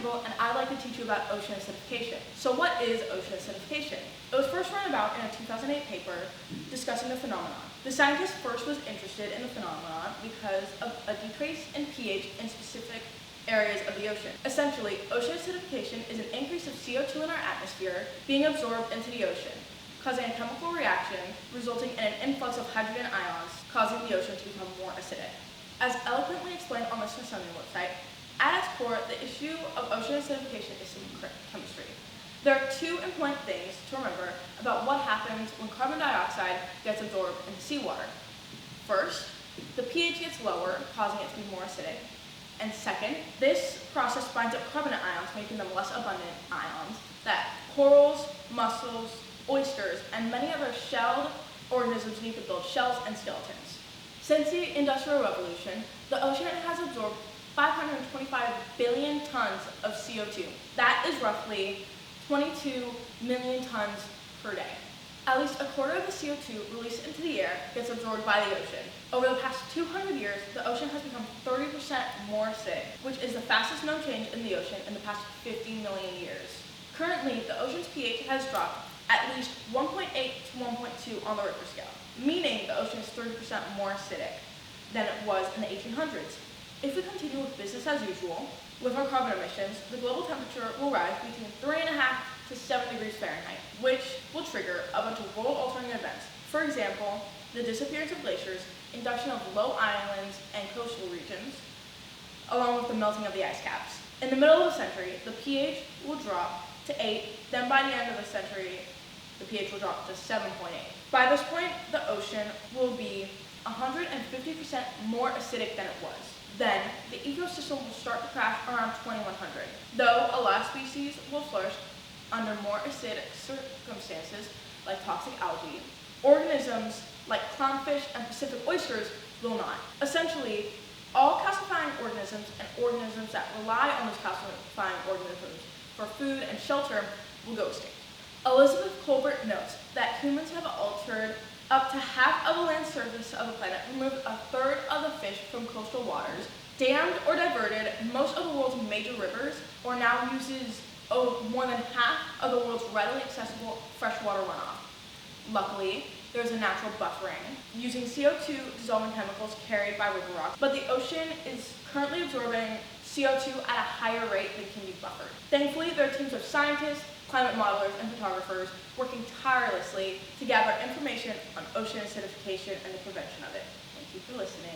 Kimball, and I'd like to teach you about ocean acidification. So what is ocean acidification? It was first run about in a 2008 paper discussing the phenomenon. The scientist first was interested in the phenomenon because of a decrease in pH in specific areas of the ocean. Essentially, ocean acidification is an increase of CO2 in our atmosphere being absorbed into the ocean, causing a chemical reaction resulting in an influx of hydrogen ions, causing the ocean to become more acidic. As eloquently explained on the Smithsonian website, at its core, the issue of ocean acidification is chemistry. There are two important things to remember about what happens when carbon dioxide gets absorbed into seawater. First, the pH gets lower, causing it to be more acidic. And second, this process binds up carbonate ions, making them less abundant ions that corals, mussels, oysters, and many other shelled organisms need to build shells and skeletons. Since the Industrial Revolution, the ocean has absorbed 525 billion tons of CO2. That is roughly 22 million tons per day. At least a quarter of the CO2 released into the air gets absorbed by the ocean. Over the past 200 years, the ocean has become 30% more acidic, which is the fastest known change in the ocean in the past 50 million years. Currently, the ocean's pH has dropped at least 1.8 to 1.2 on the Richter scale, meaning the ocean is 30% more acidic than it was in the 1800s. If we continue with business as usual, with our carbon emissions, the global temperature will rise between 3.5 to 7 degrees Fahrenheit, which will trigger a bunch of world-altering events. For example, the disappearance of glaciers, induction of low islands and coastal regions, along with the melting of the ice caps. In the middle of the century, the pH will drop to 8, then by the end of the century, the pH will drop to 7.8. By this point, the ocean will be 150% more acidic than it was. Then, the ecosystem will start to crash around 2100. Though a lot of species will flourish under more acidic circumstances, like toxic algae, organisms like clownfish and Pacific oysters will not. Essentially, all calcifying organisms and organisms that rely on those calcifying organisms for food and shelter will go extinct. Elizabeth Colbert notes that humans have altered up to half of the land surface of the planet, removed a third of the fish from coastal waters, dammed or diverted most of the world's major rivers, or now uses more than half of the world's readily accessible freshwater runoff. Luckily, there's a natural buffering, using CO2 dissolving chemicals carried by river rocks, but the ocean is currently absorbing CO2 at a higher rate than can be buffered. Thankfully, there are teams of scientists, climate modelers, and photographers working tirelessly to gather information on ocean acidification and the prevention of it. Thank you for listening.